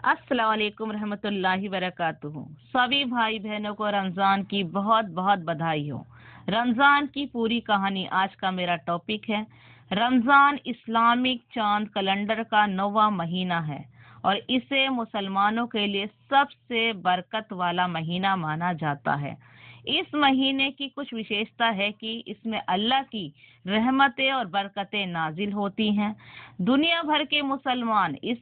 अस्सलाम वालेकुम रहमतुल्लाहि वबरकातुहू। सभी भाई बहनों को रमजान की बहुत बहुत बधाई हो। रमजान की पूरी कहानी आज का मेरा टॉपिक है। रमजान इस्लामिक चांद कैलेंडर का 9वां महीना है और इसे मुसलमानों के लिए सबसे बरकत वाला महीना माना जाता है। इस महीने की कुछ विशेषता है कि इसमें अल्लाह की रहमतें और बरकतें नाजिल होती हैं। दुनिया भर के मुसलमान इस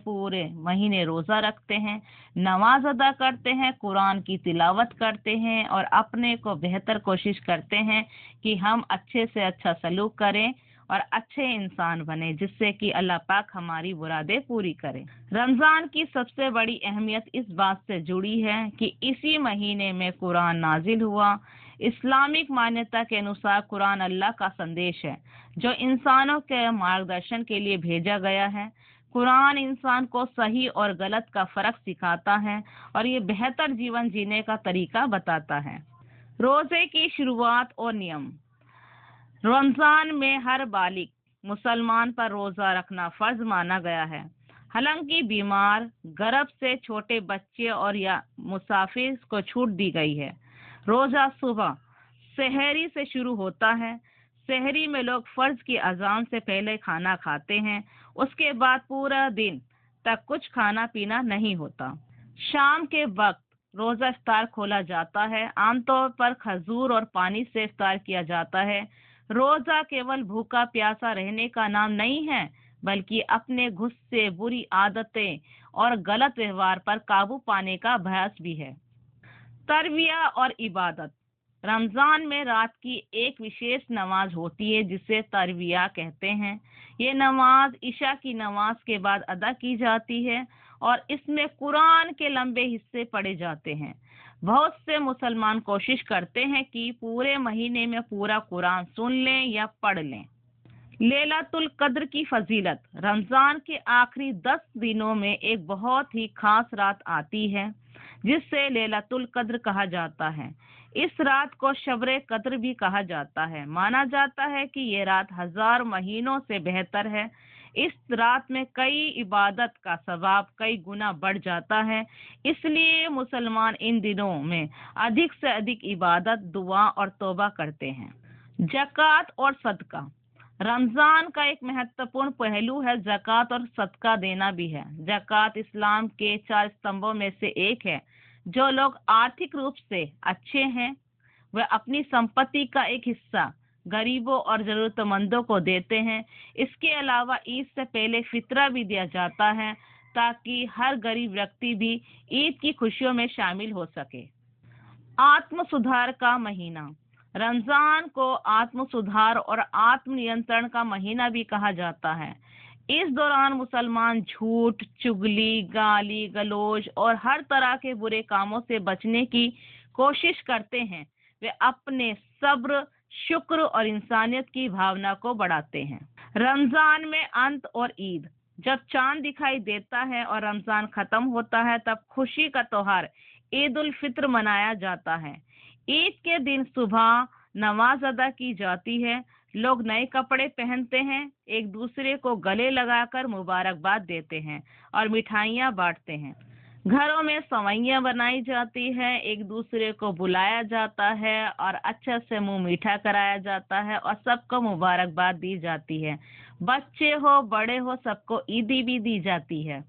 पूरे महीने रोजा रखते हैं, नमाज अदा करते हैं, कुरान की तिलावत करते हैं और अपने को बेहतर कोशिश करते हैं कि हम अच्छे से अच्छा सलूक करें और अच्छे इंसान बने, जिससे कि अल्लाह पाक हमारी मुरादें पूरी करे। रमजान की सबसे बड़ी अहमियत इस बात से जुड़ी है कि इसी महीने में कुरान नाजिल हुआ। इस्लामिक मान्यता के अनुसार कुरान अल्लाह का संदेश है जो इंसानों के मार्गदर्शन के लिए भेजा गया है। कुरान इंसान को सही और गलत का फर्क सिखाता है और ये बेहतर जीवन जीने का तरीका बताता है। रोजे की शुरुआत और नियम। रमजान में हर बालिग मुसलमान पर रोजा रखना फर्ज माना गया है। हालांकि बीमार, गर्भ से छोटे बच्चे और या मुसाफिर को छूट दी गई है। रोजा सुबह सहरी से शुरू होता है। सहरी में लोग फर्ज की अजान से पहले खाना खाते हैं। उसके बाद पूरा दिन तक कुछ खाना पीना नहीं होता। शाम के वक्त रोजा इफ्तार खोला जाता है। आमतौर पर खजूर और पानी से इफ्तार किया जाता है। रोजा केवल भूखा प्यासा रहने का नाम नहीं है, बल्कि अपने गुस्से, बुरी आदतें और गलत व्यवहार पर काबू पाने का अभ्यास भी है। तरबिया और इबादत। रमजान में रात की एक विशेष नमाज होती है जिसे तरबिया कहते हैं। ये नमाज ईशा की नमाज के बाद अदा की जाती है और इसमें कुरान के लंबे हिस्से पढ़े जाते हैं। बहुत से मुसलमान कोशिश करते हैं कि पूरे महीने में पूरा कुरान सुन लें या पढ़ लें। लैलतुल कद्र की फजीलत। रमजान के आखिरी 10 दिनों में एक बहुत ही खास रात आती है जिससे लैलतुल कद्र कहा जाता है। इस रात को शब्रे कद्र भी कहा जाता है। माना जाता है कि ये रात 1000 महीनों से बेहतर है। इस रात में कई इबादत का सवाब कई गुना बढ़ जाता है। इसलिए मुसलमान इन दिनों में अधिक से अधिक इबादत, दुआ और तौबा करते हैं। ज़कात और सदका। रमजान का एक महत्वपूर्ण पहलू है ज़कात और सदका देना भी है। ज़कात इस्लाम के 4 स्तंभों में से एक है। जो लोग आर्थिक रूप से अच्छे हैं वह अपनी संपत्ति का एक हिस्सा गरीबों और जरूरतमंदों को देते हैं। इसके अलावा ईद से पहले फितरा भी दिया जाता है ताकि हर गरीब व्यक्ति भी ईद की खुशियों में शामिल हो सके। आत्म सुधार का महीना। रमजान को आत्म सुधार और आत्म नियंत्रण का महीना भी कहा जाता है। इस दौरान मुसलमान झूठ, चुगली, गाली गलौज और हर तरह के बुरे कामों से बचने की कोशिश करते हैं। वे अपने सब्र, शुक्र और इंसानियत की भावना को बढ़ाते हैं। रमजान में अंत और ईद। जब चांद दिखाई देता है और रमजान खत्म होता है तब खुशी का त्योहार ईद उल फित्र मनाया जाता है। ईद के दिन सुबह नमाज अदा की जाती है। लोग नए कपड़े पहनते हैं, एक दूसरे को गले लगाकर मुबारकबाद देते हैं और मिठाइयाँ बांटते हैं। घरों में सवैयाँ बनाई जाती है, एक दूसरे को बुलाया जाता है और अच्छे से मुंह मीठा कराया जाता है और सबको मुबारकबाद दी जाती है। बच्चे हो बड़े हो सबको ईदी भी दी जाती है।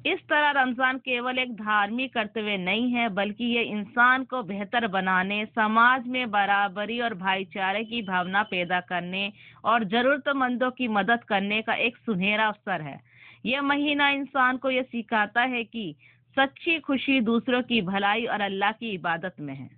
इस तरह रमजान केवल एक धार्मिक कर्तव्य नहीं है, बल्कि ये इंसान को बेहतर बनाने, समाज में बराबरी और भाईचारे की भावना पैदा करने और जरूरतमंदों की मदद करने का एक सुनहरा अवसर है। यह महीना इंसान को यह सिखाता है कि सच्ची खुशी दूसरों की भलाई और अल्लाह की इबादत में है।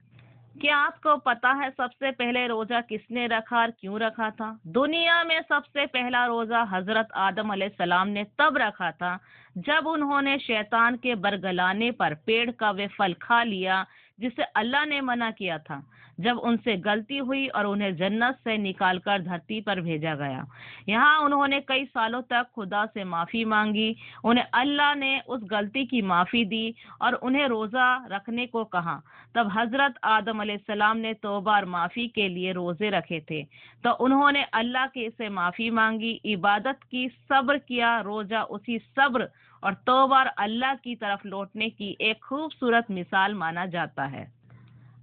क्या आपको पता है सबसे पहले रोजा किसने रखा और क्यों रखा था? दुनिया में सबसे पहला रोजा हजरत आदम अलैहिस्सलाम ने तब रखा था जब उन्होंने शैतान के बरगलाने पर पेड़ का वे फल खा लिया जिसे अल्लाह ने मना किया था। जब उनसे गलती हुई और उन्हें जन्नत से निकालकर धरती पर भेजा गया। यहाँ उन्होंने कई सालों तक खुदा से माफी मांगी। उन्हें अल्लाह ने उस गलती की माफी दी और उन्हें रोजा रखने को कहा। तब हजरत आदम अलैहिस्सलाम ने तौबा और माफी के लिए रोजे रखे थे, तो उन्होंने अल्लाह के से माफी मांगी, इबादत की, सब्र किया। रोजा उसी सब्र और तौबा और अल्लाह की तरफ लौटने की एक खूबसूरत मिसाल माना जाता है।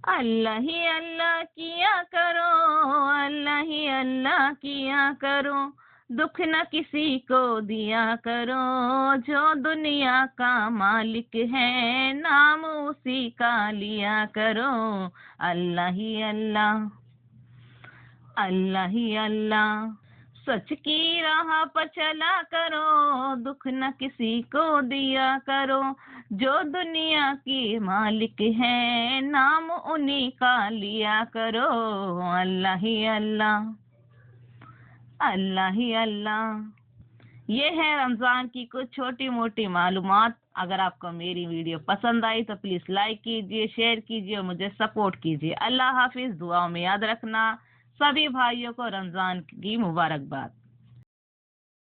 अल्लाह ही अल्लाह किया करो, अल्लाह ही अल्लाह किया करो, दुख न किसी को दिया करो, जो दुनिया का मालिक है नाम उसी का लिया करो। अल्लाह ही अल्लाह, अल्लाह ही अल्लाह, सच की राह पर चला करो, दुख न किसी को दिया करो, जो दुनिया की मालिक है नाम उन्हीं का लिया करो। अल्लाह ही अल्लाह, अल्लाह ही अल्लाह। ये है रमजान की कुछ छोटी मोटी मालूमात। अगर आपको मेरी वीडियो पसंद आई तो प्लीज लाइक कीजिए, शेयर कीजिए और मुझे सपोर्ट कीजिए। अल्लाह हाफिज। दुआओं में याद रखना। सभी भाइयों को रमजान की मुबारकबाद।